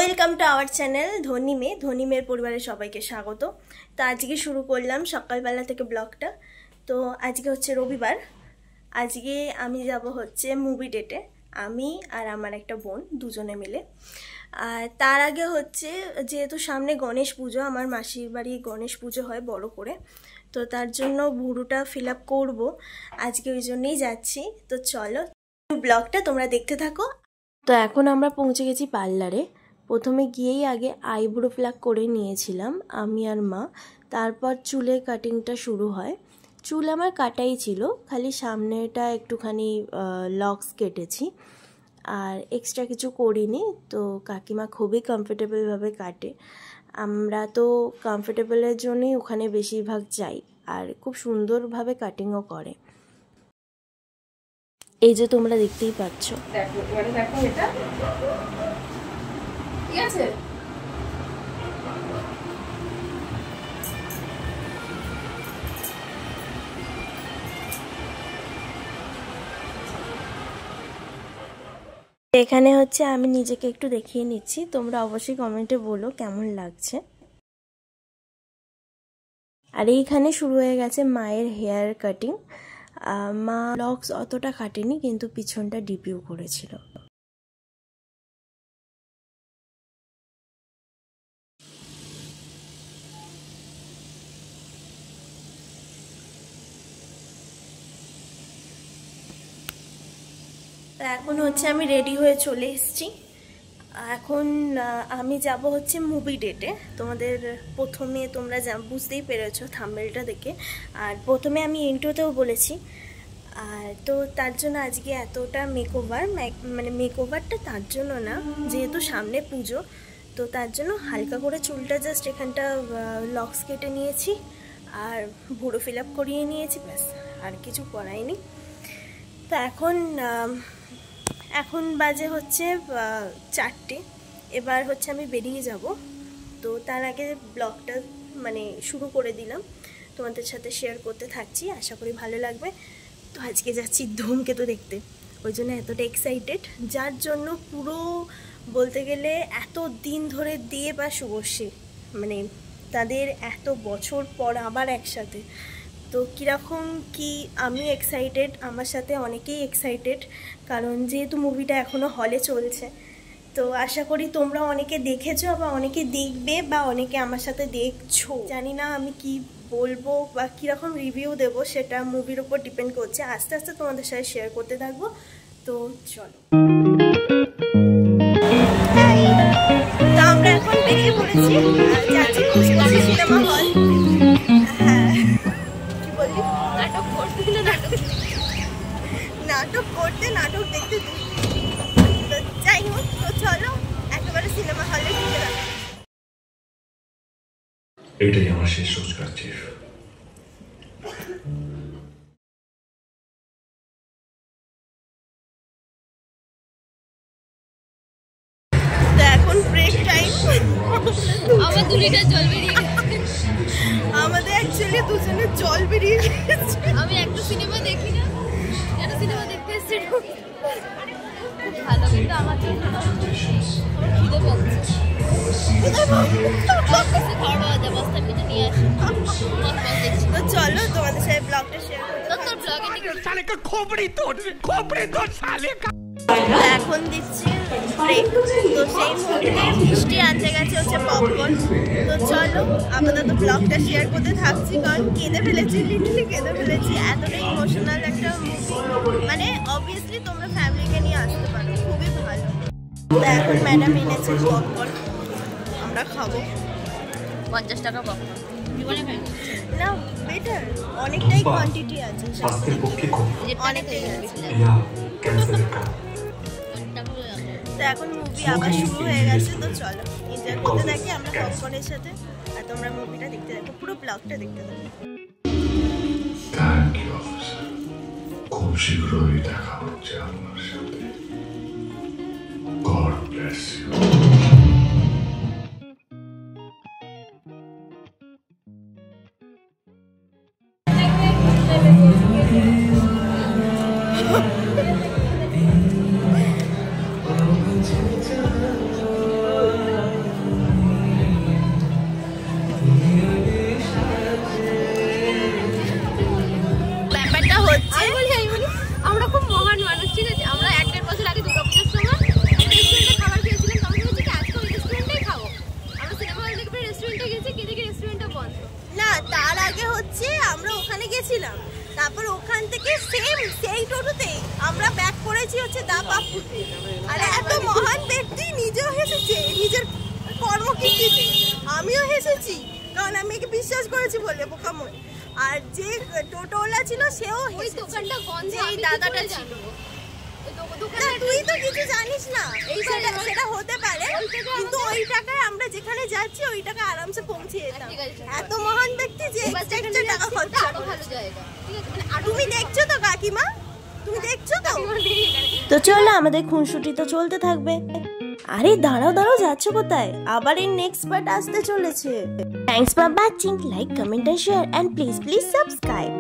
Welcome to our channel ধনী মেয়ের পরিবারের সবাইকে স্বাগত। তো আজকে শুরু করলাম সকালবেলা থেকে ব্লগটা। তো আজকে হচ্ছে রবিবার। আজকে আমি যাব হচ্ছে মুভি ডেটে, আমি আর আমার একটা বোন দুজনে মিলে। আর তার আগে হচ্ছে যেহেতু সামনে গণেশ পুজো, আমার মাসির বাড়ি গণেশ পুজো হয় বড় করে, তো তার জন্য ভুরুটা ফিল আপ করবো আজকে, ওই জন্যেই যাচ্ছি। তো চলো ব্লগটা তোমরা দেখতে থাকো। তো এখন আমরা পৌঁছে গেছি পার্লারে। প্রথমে গিয়েই আগে আইব্রো প্লাক করে নিয়েছিলাম আমি আর মা, তারপর চুলের কাটিংটা শুরু হয়। চুল আমার কাটাই ছিল, খালি সামনেটা একটুখানি লক্স কেটেছি, আর এক্সট্রা কিছু করিনি। তো কাকিমা খুবই কমফোর্টেবলভাবে কাটে, আমরা তো কমফোর্টেবলের জন্যই ওখানে বেশিরভাগ যাই, আর খুব সুন্দরভাবে কাটিংও করে। এই যে তোমরা দেখতেই পাচ্ছ। দেখো এবারে দেখো এটা ঠিক আছে। এখানে হচ্ছে আমি নিজেকে একটু দেখিয়ে নিচ্ছি, তোমরা অবশ্যই কমেন্টে বলো কেমন লাগছে। আর এইখানে শুরু হয়ে গেছে মায়ের হেয়ার কাটিং। মা লক্স অতটা কাটেনি, কিন্তু পিছনটা ডিপিও করেছিল। এখন হচ্ছে আমি রেডি হয়ে চলে এসেছি। এখন আমি যাব হচ্ছে মুভি ডেটে। তোমাদের প্রথমে তোমরা বুঝতেই পেরেছো থাম্বনেলটা দেখে, আর প্রথমে আমি ইন্ট্রোতেও বলেছি। আর তো তার জন্য আজকে এতটা মেকওভার, মানে মেকওভারটা তার জন্য না, যেহেতু সামনে পুজো, তো তার জন্য হালকা করে চুলটা জাস্ট এখানটা লক্স কেটে নিয়েছি, আর ভুরু ফিল আপ করিয়ে নিয়েছি, ব্যাস, আর কিছু করাইনি। তো এখন বাজে হচ্ছে 4টে। এবার হচ্ছে আমি বেরিয়ে যাব। তো তার আগে ব্লগটা মানে শুরু করে দিলাম, তোমাদের সাথে শেয়ার করতে থাকছি, আশা করি ভালো লাগবে। তো আজকে যাচ্ছি ধূমকেতু দেখতে, ওই জন্য এতটা এক্সাইটেড, যার জন্য পুরো বলতে গেলে এত দিন ধরে দিয়ে বা শুভশ্রী, মানে তাদের এত বছর পর আবার একসাথে। তো কীরকম কি আমি এক্সাইটেড, আমার সাথে অনেকেই এক্সাইটেড, কারণ যেহেতু মুভিটা এখনও হলে চলছে। তো আশা করি তোমরা অনেকে দেখেছো, বা অনেকে দেখবে, বা অনেকে আমার সাথে দেখছো। জানি না আমি কি বলবো বা কীরকম রিভিউ দেবো, সেটা মুভির উপর ডিপেন্ড করছে। আস্তে আস্তে তোমাদের সাথে শেয়ার করতে থাকবো। তো চলো, তো আমরা এখন বেরিয়ে পড়েছি, যাচ্ছি পুষ্পশ্রী সিনেমা হল। হ্যাঁ, কি বললি? নাটক করতে নাটক দেখতে। তো যাই হোক, তো চলো একেবারে সিনেমা হলে ঢুকে যাবো। এটাই আমার শেষ রোজগার চিফ। তো এখন ব্রেক টাইম। আমার 2 লিটার জল বেরিয়ে গেছে। আমাদের অ্যাকচুয়ালি দুজনের জল বেরিয়ে গেছে। আমি একটা সিনেমা দেখি না, একটা সিনেমা দেখতে এসেছি, ভালো, কিন্তু আমার খিদে পাচ্ছে। তো চলো তোমাদের সাথে ব্লগটা শেয়ার করতে। এখন দিচ্ছি ব্রেক। তো সেই মুহূর্তে মিষ্টি আনতে গেছে হচ্ছে পপকর্ন। তো চলো আপাতত ব্লগটা শেয়ার করতে থাকছি, কারণ কেঁদে ফেলেছি, লিটারালি কেঁদে ফেলেছি। এতটা ইমোশনাল একটা মুভি, মানে অবভিয়াসলি তোমরা ফ্যামিলিকে নিয়ে আসতে পারো, খুবই ভালো। তো এখন ম্যাডাম এনেছে পপকর্ন, আমরা খাবো। 50 টাকা পপকর্ন না বেটার, অনেকটাই কোয়ান্টিটি আছে, অনেকটাই আছে। তো এখন মুভি আবার শুরু হয়ে গেছে। তো চলো এনজয় করতে থাকি আমরা পপকর্নের সাথে, আর তোমরা মুভিটা দেখতে থাকো, পুরো ব্লগটা দেখতে থাকো। থ্যাংক ইউ অফিসার, খুব শীঘ্রই দেখা হচ্ছে আপনার সাথে। God bless you. সেম সেই টোটোতে আমরা ব্যাক করেছি হচ্ছে দা বাপুতে। আর এত মহান ব্যক্তি নিজেও হেসেছে নিজের কর্মকীর্তিতে, আমিও হেসেছি কারণ আমি একে বিশ্বাস করেছি বলে বোকাময়। আর যে টোটোওয়ালা ছিল সেও ওই দোকানটা গন্ধে এই দাদাটা ছিল। না তুই তো কিছু জানিস না, সেটা হতে পারে, কিন্তু ওই টাকায় আমরা যেখানে যাচ্ছি ওই টাকা আরামসে পৌঁছে যেতাম। এত মহান ব্যক্তি যে এক্সট্রা টাকা খরচা ভালো জায়গা, ঠিক আছে? মানে তুমি দেখছো তো কাকিমা, তুমি দেখছো তো? তো চলো আমাদের খুনসুটি তো চলতে থাকবে। আরে দাঁড়াও দাঁড়াও, যাচ্ছ কোথায়? আবার এই নেক্সট পার্ট আসতে চলেছে। Thanks for watching, like comment and share and please subscribe.